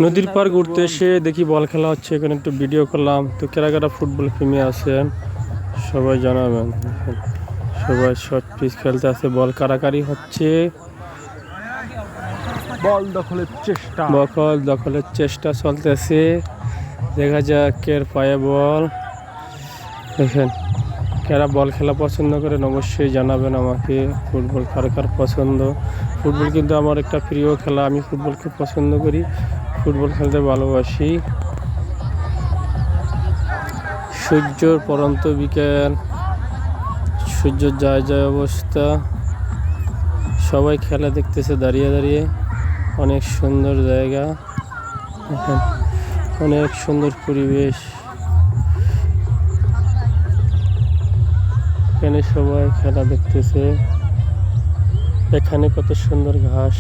নদীর পার ঘুরতে এসে দেখি বল খেলা হচ্ছে, এখানে একটু ভিডিও করলাম। তো কারা কারা ফুটবল প্রেমী আছেন সবাই জানাবেন। সবাই শর্ট পিচ খেলতে আছে, বল কারাকারি হচ্ছে, বল দখলের চেষ্টা চলতেছে। দেখা যাক কের পায়ে বল। দেখেন কারা বল খেলা পছন্দ করেন অবশ্যই জানাবেন আমাকে। ফুটবল কার কার পছন্দ। ফুটবল কিন্তু আমার একটা প্রিয় খেলা, আমি ফুটবল খুব পছন্দ করি, ফুটবল খেলতে ভালোবাসি। সূর্যর পরন্ত বিকেল, সূর্যের যায় যায় অবস্থা, সবাই খেলা দেখতেছে দাঁড়িয়ে দাঁড়িয়ে। অনেক সুন্দর জায়গা, অনেক সুন্দর পরিবেশ। এখানে সবাই খেলা দেখতেছে। এখানে কত সুন্দর ঘাস।